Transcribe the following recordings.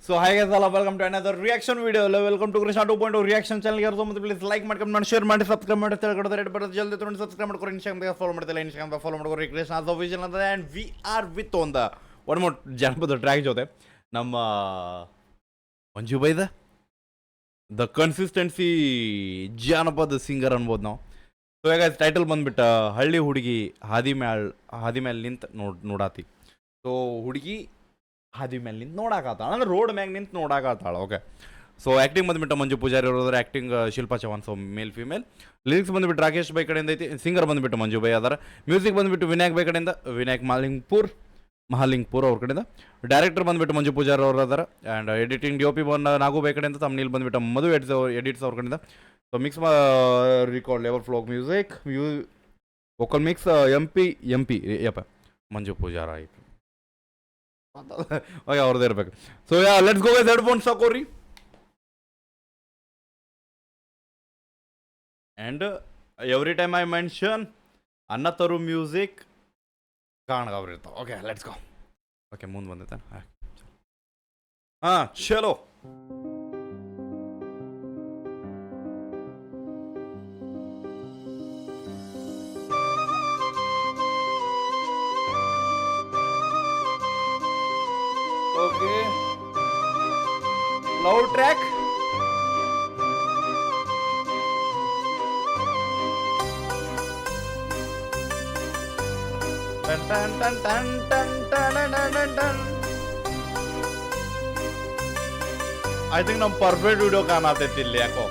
So hi guys, all welcome to another reaction video. Welcome to Krishna 2.0 reaction channel. ಯಾರು ಮತ್ತೆ please like ಮಾಡ್ಕೊಂಡು ಮಾಡಿ share ಮಾಡಿ subscribe ಮಾಡಿ ತೆಳಗಡೆ ರೆಡ್ ಬರುತ್ತೆ ಜಲ್ದಿ ತೊಗೊಂಡು ಸಬ್ಸ್ಕ್ರೈಬ್ ಮಾಡ್ಕೊರಿ ಇನ್ಸ್ಟಾಗ್ರಾಮ್ ಫಾಲೋ ಮಾಡ್ತಿಲ್ಲ ಇನ್ಸ್ಟಾಗ್ರಾಮ್ ಫಾಲೋ ಮಾಡ್ಕೊರಿ ಕೃಷ್ಣ ಅಫಿಷಿಯಲ್ ಅಂತ and we are with on the one more ಜಾನಪದ ಟ್ರ್ಯಾಕ್ ಜೊತೆ ನಮ್ಮ ಮಂಜು ಬೈದ ದ ಕನ್ಸಿಸ್ಟೆನ್ಸಿ ಜಾನಪದ ಸಿಂಗರ್ ಅನ್ಬೋದು ನಾವು. ಸೊ ಈಗ ಟೈಟಲ್ ಬಂದ್ಬಿಟ್ಟು ಹಳ್ಳಿ ಹುಡುಗಿ ಹಾದಿ ಮ್ಯಾಲ್ ನಿಂತು ನೋಡಾತಿ. ಸೊ ಹುಡುಗಿ ಹಾದಿ ಮೇಲೆ ನಿಂತು ನೋಡಾಕತ್ತಾಳ ಅಂದ್ರೆ ರೋಡ್ ಮ್ಯಾಗ ನಿಂತು ನೋಡಾಕತ್ತಾಳ. ಓಕೆ. ಸೊ ಆ್ಯಕ್ಟಿಂಗ್ ಬಂದ್ಬಿಟ್ಟು ಮಂಜು ಪೂಜಾರಿ ಅವ್ರದ್ರ acting Shilpa Chavan. So male female. Lyrics ಬಂದ್ಬಿಟ್ಟು ರಾಕೇಶ್ ಬೈ ಕಡೆಯಿಂದ ಐತಿ. ಸಿಂಗರ್ ಬಂದ್ಬಿಟ್ಟು ಮಂಜು ಬೈ ಅದಾರ. ಮ್ಯೂಸಿಕ್ ಬಂದ್ಬಿಟ್ಟು ವಿನಾಯಕ್ ಬೈ ಕಡೆಯಿಂದ ವಿನಾಯಕ್ ಮಹಾಲಿಂಗ್ಪುರ್ ಅವ್ರ ಕಡೆಯಿಂದ. ಡೈರೆಕ್ಟರ್ ಬಂದ್ಬಿಟ್ಟು ಮಂಜು ಪೂಜಾರಿ ಅವ್ರು ಅದಾರ. And editing D O P Nagu ಬೈ ಕಡೆಯಿಂದ. ತಮ್ಮನೇಲಿ ಬಂದ್ಬಿಟ್ಟು ಮಧು ಎಡಿಟ್ಸ್ ಅವ್ರ ಕಡೆಯಿಂದ. So mix record level folk music vocal mix M P ಯಪ್ಪ ಮಂಜು ಪೂಜಾರ ಆಯಿತು. ಓಕೆ ಅವ್ರದ್ದು ಇರ್ಬೇಕು. So yeah let's go with headphones ಹಾಕೋರಿ. And every time I mention ಅನ್ನ ತರು ಮ್ಯೂಸಿಕ್ ಕಾಣ್ಗವ್ರಿರ್ತಾವೆ. Okay let's go. ಓಕೆ ಮುಂದೆ ಬಂದೈತೆ. ಹಾಂ ಚಲೋ. Okay. Loud track. Dun dun dun dun dun dun dun dun dun. I think ನಮ್ಮ ಪರ್ಫೆಕ್ಟ್ ವಿಡಿಯೋ ಕಾಣತೈತಿ ಇಲ್ಲಿ ಯಾಕೋ.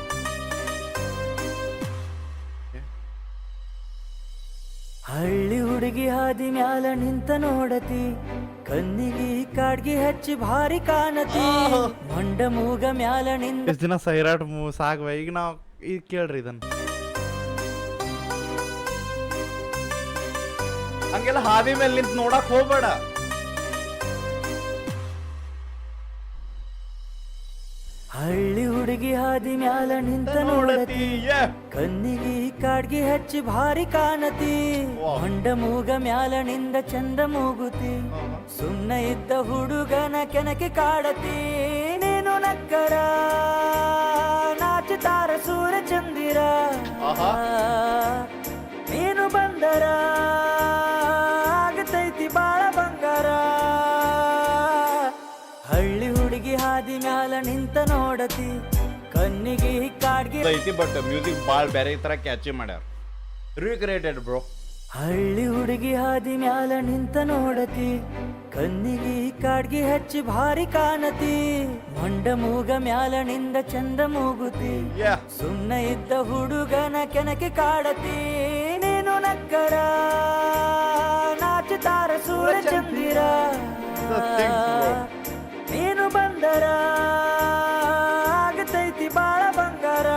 ಹಳ್ಳಿ ಹುಡುಗಿ ಹಾದಿ ಮ್ಯಾಲ ನಿಂತ ನೋಡತಿ, ಕಣ್ಣಿಗೆ ಕಾಡ್ಗಿ ಹಚ್ಚಿ ಭಾರಿ ಕಾಣತಿ, ಮಂಡ ಮೂಗ ಮ್ಯಾಲ ನಿಂದ. ಇಷ್ಟು ದಿನ ಸೈರಾಟ್ ಸಾಗುವ ಈಗ ನಾವು ಈಗ ಕೇಳ್ರಿ ಇದನ್ನ. ಹಂಗೆಲ್ಲ ಹಾದಿ ಮೇಲೆ ನಿಂತು ನೋಡಕ್ ಹೋಗ್ಬೇಡ. ಹಳ್ಳಿ ಹುಡುಗಿ ಹಾದಿ ಮ್ಯಾಲ ನಿಂತ ನೋಡತಿ, ಕಣ್ಣಿಗೆ ಕಾಡ್ಗಿ ಹಚ್ಚಿ ಭಾರಿ ಕಾಣತಿ, ಮಂಡ ಮೂಗ ಮ್ಯಾಲ ನಿಂದ ಚಂದ ಮೂಗುತಿ, ಸುಮ್ಮನ ಇದ್ದ ಹುಡುಗನ ಕೆನಕಿ ಕಾಡತಿ, ನೀನು ನಕ್ಕರ ನಾಚುತ್ತಾರ ಸೂರ್ಯ ಚಂದಿರ, ನೀನು ಬಂದರ ಆಗತೈತಿ ಬಾಳ ಬಂಗಾರ. ಹಳ್ಳಿ ಹುಡುಗಿ ಹಾದಿ ಮ್ಯಾಲ ನಿಂತ ನೋಡತಿ, ಕಣ್ಣಿಗೆ ಕಾಡ್ಗಿ ಐತಿ ಬಟ್ ಮ್ಯೂಸಿಕ್ ಭಾಳ ಬೇರೆ ತರ ಕ್ಯಾಚಿ ಮಾಡ್ಯಾರ. ರೀಕ್ರಿಯೇಟೆಡ್ ಬ್ರೋ. ಹಳ್ಳಿ ಹುಡುಗಿ ಹಾದಿ ಮ್ಯಾಲ ನಿಂತ ನೋಡತಿ, ಕಣ್ಣಿಗೆ ಕಾಡ್ಗಿ ಹಚ್ಚಿ ಭಾರಿ ಕಾಣತಿ, ಮಂಡ ಮೂಗ ಮ್ಯಾಲ ನಿಂದ ಚಂದ ಮೂಗುತಿ, ಸುಮ್ಮನ ಇದ್ದ ಹುಡುಗನ ಕೆನಕಿ ಕಾಡತಿ, ನೀನು ನಕ್ಕರ ನಾಚುತ್ತಾರ ಸೂರ್ಯ ಚಂದಿರ, ನೀನು ಬಂದರ ಆಗತೈತಿ ಬಾಳ ಬಂಗಾರ.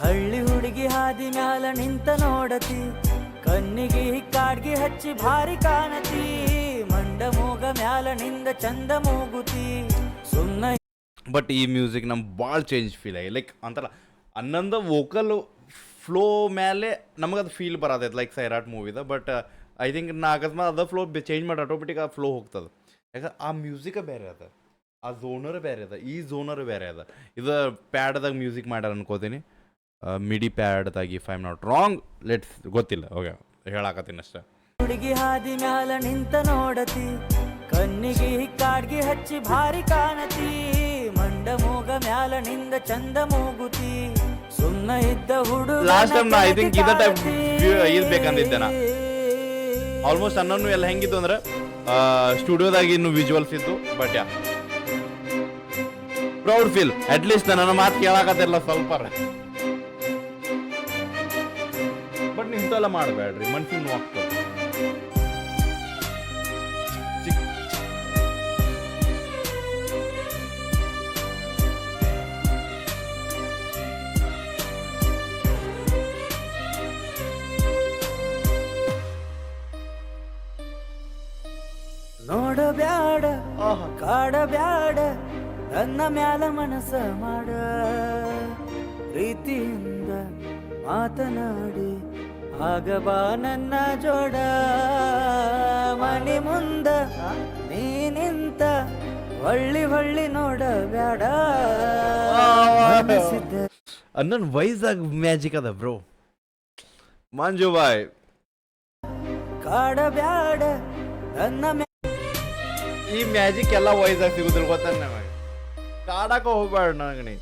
ಹಳ್ಳಿ ಹುಡುಗಿ ಹಾದಿ ಮ್ಯಾಲ ನಿಂತ ನೋಡತಿ, ಕಣ್ಣಿಗೆ ಕಾಡ್ಗಿ ಹಚ್ಚಿ ಭಾರಿ ಕಾಣತಿ, ಮಂಡ ಮೂಗ ಮ್ಯಾಲ ನಿಂದ ಚಂದ ಮೂಗುತಿ, ಸುಮ್ಮನ. ಬಟ್ ಈ ಮ್ಯೂಸಿಕ್ ನಮ್ಗೆ ಭಾಳ ಚೇಂಜ್ ಫೀಲ್ ಆಗಿ ಲೈಕ್ ಅಂತಲ್ಲ ಅನ್ನೊಂದು ವೋಕಲ್ ಫ್ಲೋ ಮೇಲೆ ನಮಗದು ಫೀಲ್ ಬರತೈತೆ ಲೈಕ್ ಸೈರಾಟ್ ಮೂವಿದ. ಬಟ್ ಐ ಥಿಂಕ್ ನಾ ಅಕಸ್ಮಾತ್ ಅದ ಫ್ಲೋ ಚೇಂಜ್ ಮಾಡಿ ಆಟೋಮೆಟಿಕ್ ಆ ಫ್ಲೋ ಹೋಗ್ತದೆ. ಯಾಕಂದ್ರೆ ಆ ಮ್ಯೂಸಿಕ ಬೇರೆ ಅದ, ಆ ಝೋನರ್ ಬೇರೆ ಅದ, ಈ ಝೋನರ್ ಬೇರೆ ಅದ. ಇದು ಪ್ಯಾಡ್ದಾಗ ಮ್ಯೂಸಿಕ್ ಮಾಡ್ಯಾರ ಅನ್ಕೋತೀನಿ, ಮಿಡಿ ಪ್ಯಾಡ್ದಾಗ if I am not wrong. Let's ಗೊತ್ತಿಲ್ಲ. ಓಕೆ ಹೇಳಾಕತ್ತೀನಿ ಅಷ್ಟೇ. ಹುಡುಗಿ ಹಾದಿ ಮ್ಯಾಲ ನಿಂತ ನೋಡತಿ, ಕಣ್ಣಿಗೆ ಕಾಡ್ಗಿ ಹಚ್ಚಿ ಭಾರಿ ಕಾಣತಿ, ಮಂಡ ಮೂಗ ಮ್ಯಾಲ ನಿಂದ ಚಂದ ಮೂಗುತಿ, ಸುಮ್ಮನ ಇದ್ದ ಹುಡುಗ. ಲಾಸ್ಟ್ ಟೈಮ್ ನಾ ಐ ಥಿಂಕ್ ಇದ ಟೈಪ್ ಇದು ಬೇಕಂದಿದ್ದೆ ನಾ. ಆಲ್ಮೋಸ್ಟ್ ಅನ್ನೋನು ಎಲ್ಲ ಹೆಂಗಿತ್ತು ಅಂದ್ರೆ ಸ್ಟುಡಿಯೋದಾಗ ಇನ್ನು ವಿಜುವಲ್ಸ್ ಇತ್ತು. But yeah proud feel at least ನನ್ನ ಮಾತು ಕೇಳಾಕತ್ತಿರಲ್ಲ ಸ್ವಲ್ಪ. ಬಟ್ ನಿಂತೆಲ್ಲ ಮಾಡಬೇಡ್ರಿ, ಮನ್ಸಿಗೆ ನೋವಾಗ್ತದೆ. ನೋಡಬ್ಯಾಡ ಕಾಡಬ್ಯಾಡ ನನ್ನ ಮ್ಯಾಲ ಮನಸ ಮಾಡ, ಪ್ರೀತಿಯಿಂದ ಮಾತನಾಡಿ ಆಗ ಬಾ ನನ್ನ ಜೋಡ, ಮನೆ ಮುಂದ ನೀ ನಿಂತ ಹೊಳ್ಳಿ ಹೊಳ್ಳಿ ನೋಡ ಬ್ಯಾಡ ಅನ್ನನ್ ವೈಸಾಗ್ ಮ್ಯಾಜಿಕ್ ಅದ ಬ್ರೋ. ಮಂಜು ಬಾಯ್ ಕಾಡ ಬ್ಯಾಡ ನನ್ನ ಈ ಮ್ಯಾಜಿಕ್ ಎಲ್ಲ ವೈಸಾಗ್ ಸಿಗುದಿಲ್ಲ ಗೊತ್ತ ನಮಗೆ. ಕಾಡಕ ಹೋಗ್ಬೇಡ ನನಗೆ ನೀ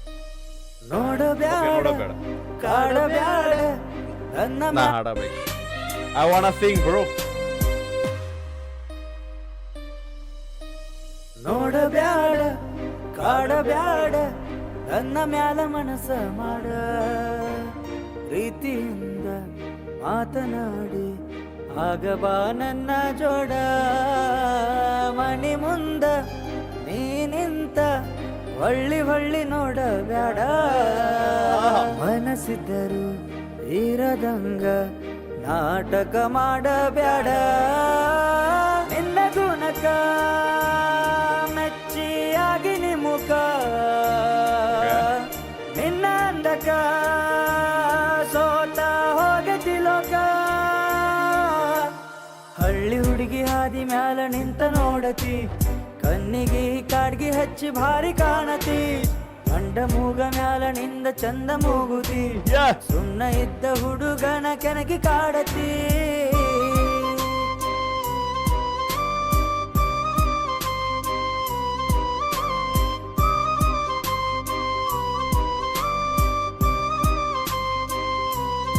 ನೋಡ ಬ್ಯಾಡ ಕಾಡ ಬ್ಯಾಡ ನನ್ನ ನಾ ಹಾಡಬೇಕು. I want to sing bro. ನೋಡ ಬ್ಯಾಡ ಕಾಡ ಬ್ಯಾಡ ನನ್ನ ಮ್ಯಾಲ ಮನಸ ಮಾಡ ಪ್ರೀತಿಯಿಂದ ಮಾತನಾಡಿ ಆಗ ಬಾ ನನ್ನ ಜೋಡ ಮನಿ ಮುಂದ ನೀ ನಿಂತ ಹೊಳ್ಳಿ ಹೊಳ್ಳಿ ನೋಡ ಬ್ಯಾಡ ಮನಸ್ಸಿದ್ದರು ಇರದಂಗ ನಾಟಕ ಮಾಡ ಬ್ಯಾಡ ನಿನ್ನ ಗುಣಕ ಮೆಚ್ಚಿಯಾಗಿ ನಿಮುಖ ನಿನ್ನ ಅಂದಕ ಸೋತ ಹೋಗತಿ ಲೋಕ ಹಳ್ಳಿ ಹುಡುಗಿ ಹಾದಿ ಮ್ಯಾಲ ನಿಂತ ನೋಡತಿ ಕಣ್ಣಿಗೆ ಕಾಡ್ಗಿ ಹಚ್ಚಿ ಭಾರಿ ಕಾಣತಿ ಮಂಡ ಮೂಗ ಮ್ಯಾಲ ನಿಂದ ಚಂದ ಮೂಗುತಿ ಸುಣ್ಣ ಇದ್ದ ಹುಡುಗನ ಕೆನಕಿ ಕಾಡತಿ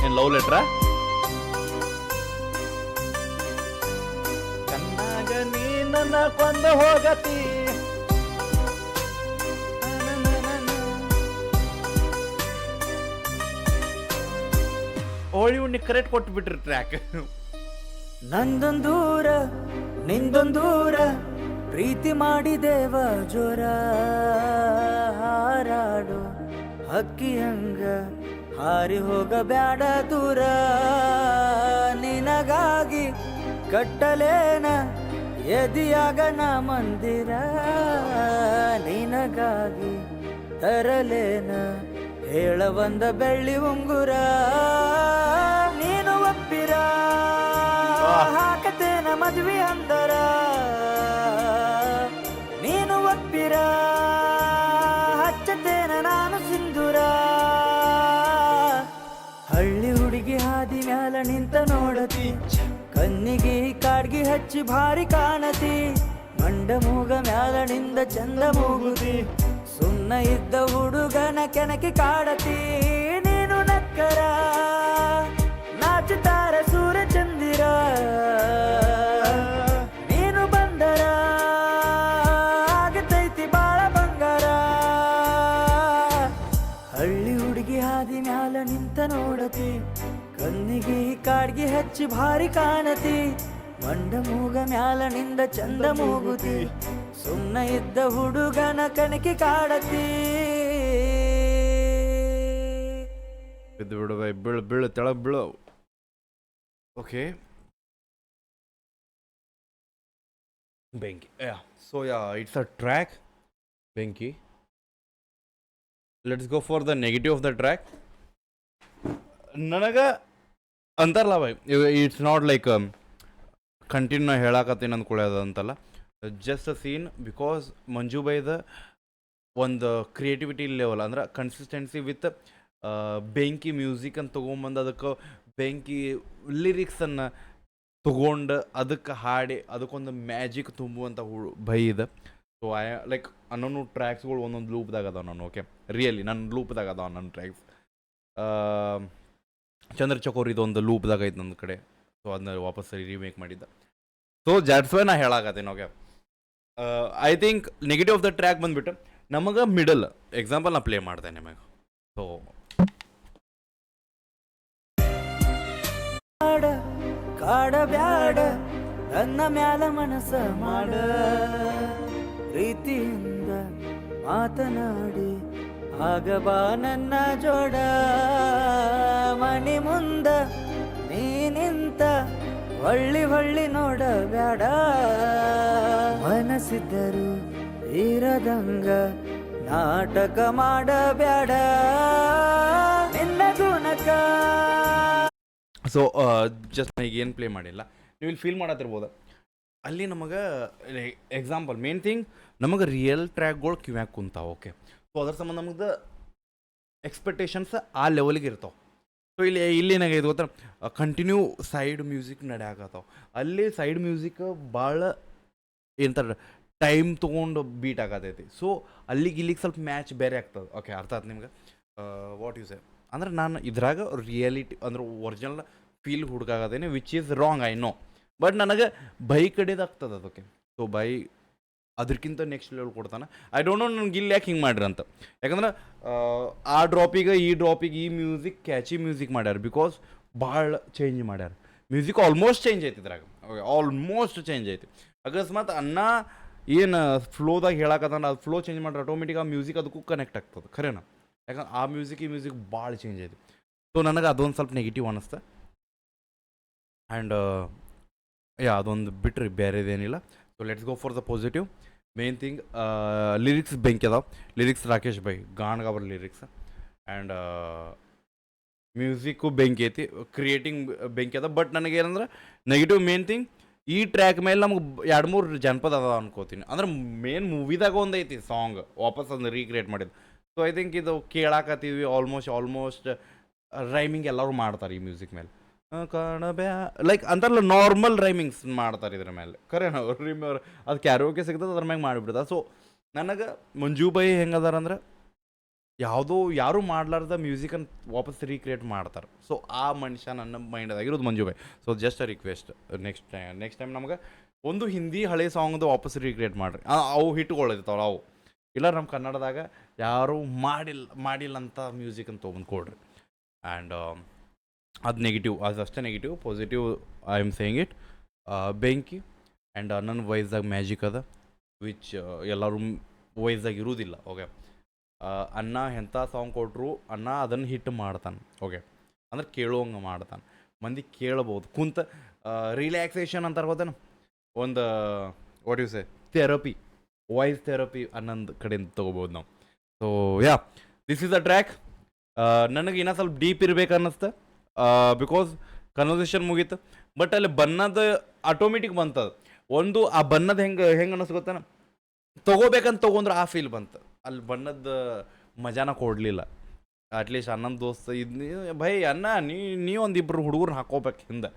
ಏನ್ ಲವ್ ಲೆಟ್ರಾ? ಕಣ್ಣಾಗ ನೀ ನನ್ನ ಕೊಂದ ಹೋಗತಿ ಹೋಳಿ ಹುಣ್ಣಿ ಕರೆಕ್ಟ್ ಕೊಟ್ಟು ಬಿಟ್ರಿ ಟ್ರ್ಯಾಕ್. ನಂದೊಂದೂರ ನಿಂದೊಂದೂರ ಪ್ರೀತಿ ಮಾಡಿದೇವ ಜೋರ ಹಾರಾಡು ಹಕ್ಕಿಯಂಗ ಹಾರಿ ಹೋಗ ಬ್ಯಾಡ ದೂರ ನಿನಗಾಗಿ ಕಟ್ಟಲೇನ ಎದಿಯಾಗ ನಾ ಮಂದಿರ ನಿನಗಾಗಿ ತರಲೇನ ಹೇಳ ಬಂದ ಬೆಳ್ಳಿ ಉಂಗುರ ನೀನು ಒಪ್ಪಿರ ಹಾಕತೇನ ಮದ್ವಿ ಅಂದರ ನೀನು ಒಪ್ಪಿರ ಹಚ್ಚತೇನ ನಾನು ಸಿಂಧೂರ ಹಳ್ಳಿ ಹುಡುಗಿ ಹಾದಿ ಮ್ಯಾಲ ನಿಂತ ನೋಡತಿ ಕಣ್ಣಿಗೆ ಕಾಡ್ಗಿ ಹಚ್ಚಿ ಭಾರಿ ಕಾಣತಿ ಮಂಡ ಮೂಗ ಮ್ಯಾಲ ನಿಂದ ಚಂದ ಮೂಗುತಿ ಸುಣ್ಣ ಇದ್ದ ಹುಡುಗನ ಕೆನಕಿ ಕಾಡತಿ ನೀನು ನಕ್ಕರ ನಾಚುತ್ತಾರ ಸೂರ್ಯ ಚಂದಿರ ನೀನು ಬಂದರ ಆಗತೈತಿ ಬಾಳ ಬಂಗಾರ ಹಳ್ಳಿ ಹುಡುಗಿ ಹಾದಿ ಮ್ಯಾಲ ನಿಂತ ನೋಡತಿ ಕಣ್ಣಿಗೆ ಕಾಡ್ಗಿ ಹಚ್ಚಿ ಭಾರಿ ಕಾಣತಿ ಮಂಡ ಮೂಗ ಮ್ಯಾಲ ನಿಂದ ಚಂದ ಮೂಗುತಿ ಸುಮ್ನ ಇದ್ದ ಹುಡುಗನ ಕಣಕಿ ಕಾಡತಿ ಬಿದ್ದು ಬಿಡು ಬೈ ಬೀಳು ಬೀಳು ತೆಳಗ್ ಬೀಳು. ಓಕೆ ಬೆಂಕಿ ಸೊ ಇಟ್ಸ್ ಅ ಟ್ರ್ಯಾಕ್ ಬೆಂಕಿ. Let's go for the negative of the track. ನನಗೆ ಅಂತಾರಲ್ಲ ಬೈ ಇಟ್ಸ್ ನಾಟ್ ಲೈಕ್ ಕಂಟಿನ್ಯೂ ಹೇಳಾಕತ್ತೀನಿ ಅಂದ್ಕೊಳ್ಳೋದು ಅಂತಲ್ಲ, just a scene because Manju ಬೈದ ಒಂದು ಕ್ರಿಯೇಟಿವಿಟಿ ಲೆವೆಲ್ ಅಂದ್ರೆ ಕನ್ಸಿಸ್ಟೆನ್ಸಿ ವಿತ್ ಬೆಂಕಿ ಮ್ಯೂಸಿಕ್ ಅಂತ ತೊಗೊಂಬಂದು ಅದಕ್ಕೆ ಬೆಂಕಿ ಲಿರಿಕ್ಸನ್ನು ತೊಗೊಂಡು ಅದಕ್ಕೆ ಹಾಡಿ ಅದಕ್ಕೊಂದು ಮ್ಯಾಜಿಕ್ ತುಂಬುವಂಥ ಬೈ ಇದೆ. ಸೊ ಐ ಲೈಕ್ ಅನ್ನೋನು ಟ್ರ್ಯಾಕ್ಸ್ಗಳು ಒಂದೊಂದು ಲೂಪ್ದಾಗ ಅದಾವ ನಾನು. ಓಕೆ ರಿಯಲಿ ನನ್ನ ಲೂಪ್ದಾಗ ಅದಾವ ನನ್ನ ಟ್ರ್ಯಾಕ್ಸ್. ಚಂದ್ರ ಚಕೋರ್ ಇದೊಂದು ಲೂಪ್ದಾಗ ಐತೆ ನನ್ನ ಕಡೆ. ಸೊ ಅದನ್ನ ವಾಪಸ್ ರೀಮೇಕ್ ಮಾಡಿದ್ದ. ಸೊ ಜಾಟ್ಸ್ ವೈ ನಾ ಹೇಳಾಕತ್ತೀನಿ. Okay I think negative of the track ಬಂದುಬಿಟ್ಟು ನಮಗೆ ಮಿಡಲ್ ಎಕ್ಸಾಂಪಲ್ ನಾ ಪ್ಲೇ ಮಾಡ್ತೇನೆ ನಿಮಗೆ. ಸೊ ಕಾಡ ಬ್ಯಾಡ ನನ್ನ ಮ್ಯಾಲ ಮನಸ ಮಾಡ ಪ್ರೀತಿಯಿಂದ ಮಾತನಾಡಿ ಆಗ ಬಾ ನನ್ನ ಜೋಡ ಮನಿ ಮುಂದ ನೀ ನಿಂತ ಹೊಳ್ಳಿ ಹೊಳ್ಳಿ ನೋಡ ಬ್ಯಾಡ ಮನಸ್ಸಿದ್ದರು ಇರದಂಗ ನಾಟಕ ಮಾಡ ಬ್ಯಾಡ ನಿನ್ನ ಗುಣಕ. ಸೊ ಜಸ್ಟ್ ಈಗ ಏನು ಪ್ಲೇ ಮಾಡಿಲ್ಲ, ನೀವು ಇಲ್ಲಿ ಫೀಲ್ ಮಾಡತ್ತಿರ್ಬೋದು ಅಲ್ಲಿ ನಮಗೆ ಎಕ್ಸಾಂಪಲ್ ಮೇನ್ ಥಿಂಗ್ ನಮಗೆ ರಿಯಲ್ ಟ್ರ್ಯಾಕ್ಗಳು ಕಿವ್ಯಾಗ ಕುಂತಾವೆ. ಓಕೆ, ಸೊ ಅದ್ರ ಸಂಬಂಧ ನಮ್ದು ಎಕ್ಸ್ಪೆಕ್ಟೇಷನ್ಸ್ ಆ ಲೆವೆಲ್ಗೆ ಇರ್ತಾವೆ. ಸೊ ಇಲ್ಲಿ ಏನಾಗೈತೆ ಗೊತ್ತಾ, ಕಂಟಿನ್ಯೂ ಸೈಡ್ ಮ್ಯೂಸಿಕ್ ನಡೆಯಾಕತ್ತಾವ. ಅಲ್ಲಿ ಸೈಡ್ ಮ್ಯೂಸಿಕ್ ಭಾಳ ಏನಂತಾರೆ ಟೈಮ್ ತೊಗೊಂಡು ಬೀಟ್ ಆಗತೈತಿ. ಸೊ ಇಲ್ಲಿಗೆ ಸ್ವಲ್ಪ ಮ್ಯಾಚ್ ಬೇರೆ ಆಗ್ತದೆ. ಓಕೆ, ಅರ್ಥ ಆಯ್ತು ನಿಮ್ಗೆ ವಾಟ್ ಯು ಸೇ. ಅಂದ್ರೆ ನಾನು ಇದ್ರಾಗ ರಿಯಾಲಿಟಿ ಅಂದ್ರೆ ಒರಿಜಿನಲ್ ಫೀಲ್ ಹುಡುಕಾಗದೇನೆ, which is wrong I know. But ನನಗೆ ಬೈ ಕಡೆದು ಆಗ್ತದೆ ಅದಕ್ಕೆ. ಸೊ ಬೈ ಅದಕ್ಕಿಂತ ನೆಕ್ಸ್ಟ್ ಲೆವೆಲ್ ಕೊಡ್ತಾನೆ. ಐ ಡೋಂಟ್ ನೋ ನನಗೆ ಇಲ್ಲಿ ಯಾಕೆ ಹಿಂಗೆ ಮಾಡ್ರಿ ಅಂತ. ಯಾಕಂದ್ರೆ ಆ ಡ್ರಾಪಿಗೆ ಈ ಮ್ಯೂಸಿಕ್ ಕ್ಯಾಚಿ ಮ್ಯೂಸಿಕ್ ಮಾಡ್ಯಾರ. ಬಿಕಾಸ್ ಭಾಳ ಚೇಂಜ್ ಮಾಡ್ಯಾರ. ಮ್ಯೂಸಿಕ್ ಆಲ್ಮೋಸ್ಟ್ ಚೇಂಜ್ ಐತಿ ಇದ್ರಾಗ. ಓಕೆ, ಆಲ್ಮೋಸ್ಟ್ ಚೇಂಜ್ ಐತಿ. ಅಕಸ್ಮಾತ್ ಅನ್ನ ಏನು ಫ್ಲೋದಾಗ ಹೇಳಕತ್ತಾನ, ಅದು ಫ್ಲೋ ಚೇಂಜ್ ಮಾಡ್ರೆ ಆಟೋಮೆಟಿಕ್ ಆ ಮ್ಯೂಸಿಕ್ ಅದಕ್ಕೂ ಕನೆಕ್ಟ್ ಆಗ್ತದೆ. ಖರೇನ, ಯಾಕಂದ್ರೆ ಆ ಮ್ಯೂಸಿಕ್ ಈ ಮ್ಯೂಸಿಕ್ ಭಾಳ ಚೇಂಜ್ ಐತಿ. ಸೊ ನನಗೆ ಅದೊಂದು ಸ್ವಲ್ಪ ನೆಗೆಟಿವ್ ಅನ್ನಿಸ್ತೆ. ಆ್ಯಂಡ್ ಅದೊಂದು ಬಿಟ್ರಿ ಬೇರೆದೇನಿಲ್ಲ. So let's go for the positive. Main thing lyrics ಬೆಂಕಿ ಅದಾವೆ. ಲಿರಿಕ್ಸ್ ರಾಕೇಶ್ ಬೈ ಗಾಣಗಾವ್ರ ಲಿರಿಕ್ಸ್. ಆ್ಯಂಡ್ ಮ್ಯೂಸಿಕ್ಕು ಬೆಂಕಿ ಐತಿ, ಕ್ರಿಯೇಟಿಂಗ್ ಬೆಂಕಿ ಅದ. ಬಟ್ ನನಗೇನಂದ್ರೆ ನೆಗೆಟಿವ್ ಮೇನ್ ಥಿಂಗ್, ಈ ಟ್ರ್ಯಾಕ್ ಮೇಲೆ ನಮ್ಗೆ 2-3 ಜನಪದ ಅದ ಅನ್ಕೋತೀನಿ. ಅಂದ್ರೆ ಮೇನ್ ಮೂವಿದಾಗ ಒಂದು ಐತಿ ಸಾಂಗ್ ವಾಪಸ್ ಅದನ್ನ ರೀಕ್ರಿಯೇಟ್ ಮಾಡಿದ್ದು. ಸೊ ಐ ಥಿಂಕ್ ಇದು ಕೇಳಾಕತ್ತೀವಿ ಆಲ್ಮೋಸ್ಟ್ ರೈಮಿಂಗ್ ಎಲ್ಲರೂ ಮಾಡ್ತಾರೆ ಈ ಮ್ಯೂಸಿಕ್ ಮೇಲೆ. ಲೈಕ್ ಅಂತಾರಲ್ಲ ನಾರ್ಮಲ್ ರೈಮಿಂಗ್ಸ್ ಮಾಡ್ತಾರೆ ಇದ್ರ ಮೇಲೆ. ಖರೆ ಅದು ಕ್ಯಾರೋಕೆ ಸಿಗ್ತದೆ ಅದ್ರ ಮ್ಯಾಗ ಮಾಡಿಬಿಡ್ತಾರೆ. ಸೊ ನನಗೆ ಮಂಜು ಬೈ ಹೆಂಗದಾರ ಅಂದ್ರೆ ಯಾರೂ ಮಾಡ್ಲಾರ್ದ ಮ್ಯೂಸಿಕನ್ನು ವಾಪಸ್ ರೀಕ್ರಿಯೇಟ್ ಮಾಡ್ತಾರೆ. ಸೊ ಆ ಮನುಷ್ಯ ನನ್ನ ಮೈಂಡದಾಗಿರೋದು ಮಂಜು ಬೈ. So just a request, next time ನಮ್ಗೆ ಒಂದು ಹಿಂದಿ ಹಳೆ ಸಾಂಗ್ದು ವಾಪಸ್ ರೀಕ್ರಿಯೇಟ್ ಮಾಡಿರಿ. ಅವು ಹಿಟ್ಗಳಿರ್ತಾವೆ ಅವು. ಇಲ್ಲ ನಮ್ಮ ಕನ್ನಡದಾಗ ಯಾರೂ ಮಾಡಿಲ್ಲ ಅಂತ ಮ್ಯೂಸಿಕನ್ನು ತೊಗೊಂಡು ಕೊಡ್ರಿ. ಆ್ಯಂಡ್ ಅದು ನೆಗೆಟಿವ್, ಅದಷ್ಟೇ negative. Positive I am saying it ಬೆಂಕಿ. ಆ್ಯಂಡ್ ನನ್ನ ವಾಯ್ಸ್ದಾಗ ಮ್ಯಾಜಿಕ್ ಅದ, ವಿಚ್ ಎಲ್ಲರೂ ವಾಯ್ಸ್ದಾಗ ಇರೋದಿಲ್ಲ. ಓಕೆ, ಅಣ್ಣ ಎಂಥ ಸಾಂಗ್ ಕೊಟ್ಟರು ಅಣ್ಣ ಅದನ್ನು ಹಿಟ್ ಮಾಡ್ತಾನೆ. ಓಕೆ, ಅಂದ್ರೆ ಕೇಳುವಂಗೆ ಮಾಡ್ತಾನೆ, ಮಂದಿ ಕೇಳ್ಬೋದು ಕುಂತ. ರಿಲ್ಯಾಕ್ಸೇಷನ್ ಅಂತಾರೆ ಗೊತ್ತೇನು, ಒಂದು what you say therapy, voice therapy ಅನ್ನೊಂದು ಕಡೆಯಿಂದ ತೊಗೋಬೋದು ನಾವು. So this is a track. ನನಗೆ ಇನ್ನೂ ಸ್ವಲ್ಪ ಡೀಪ್ ಇರ್ಬೇಕು ಅನ್ನಿಸ್ತು. ಬಿಕಾಸ್ ಕನ್ವರ್ಸೇಷನ್ ಮುಗೀತು. ಬಟ್ ಅಲ್ಲಿ ಬನ್ನದ ಆಟೋಮೆಟಿಕ್ ಬಂತದ. ಒಂದು ಆ ಬನ್ನದ ಹೆಂಗೆ ಅನ್ನಿಸ್ತು ಗೊತ್ತಾನ, ತೊಗೋಬೇಕಂತ ತೊಗೊಂಡ್ರೆ ಆ ಫೀಲ್ ಬಂತು. ಅಲ್ಲಿ ಬಣ್ಣದ ಮಜಾನ ಕೊಡಲಿಲ್ಲ. ಅಟ್ಲೀಸ್ಟ್ ಅನ್ನೊಂದು ದೋಸ್ತ ಭೈ ಅನ್ನ ನೀ ಒಂದಿಬ್ಬರು ಹುಡುಗರು ಹಾಕೋಬೇಕು ಹಿಂದೆ.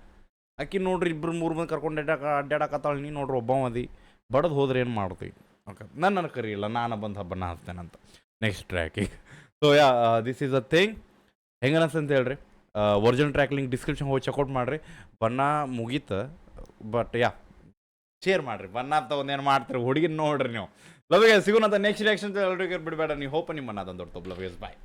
ಆಕಿ ನೋಡ್ರಿ 2-3 ಮಂದಿ ಕರ್ಕೊಂಡು ಅಡ್ಡಾಡಕತ್ತಾಳೆ. ನೀ ನೋಡ್ರಿ ಒಬ್ಬ ಮದಿ ಬಡದು ಹೋದ್ರೆ ಏನು ಮಾಡ್ತೀವಿ. ಓಕೆ, ನನ್ನ ಕರಿಯಿಲ್ಲ, ನಾನು ಬಂದು ಬಣ್ಣ ಹಾಕ್ತೇನಂತ ನೆಕ್ಸ್ಟ್ ಟ್ರ್ಯಾಕಿಗೆ. So this is a thing. ಹೆಂಗೆ ಅನಿಸ್ತು ಅಂತ ಹೇಳ್ರಿ. ಒರಿಜಿನಲ್ ಟ್ರ್ಯಾಕ್ ಲಿಂಕ್ ಡಿಸ್ಕ್ರಿಪ್ಷನ್ ಹೋಗಿ ಚೆಕ್ಔಟ್ ಮಾಡಿರಿ. ಬಣ್ಣ ಮುಗೀತು. ಬಟ್ ಶೇರ್ ಮಾಡಿರಿ. ಬಣ್ಣ ತಗೊಂಡೇನು ಮಾಡ್ತೀರಿ ಹುಡುಗಿನ ನೋಡ್ರಿ ನೀವು. ಲವ್ ಸಿಗೋಣ ಅಂತ ನೆಕ್ಸ್ಟ್ ರಿಯಾಕ್ಷನ್ ಬಿಡಬೇಡ ನೀವು. ಹೋಪ ನಿಮ್ಮ ಅನ್ನ ತಂದೊಡ್ತು. ಲವ್ ಬಾಯ್.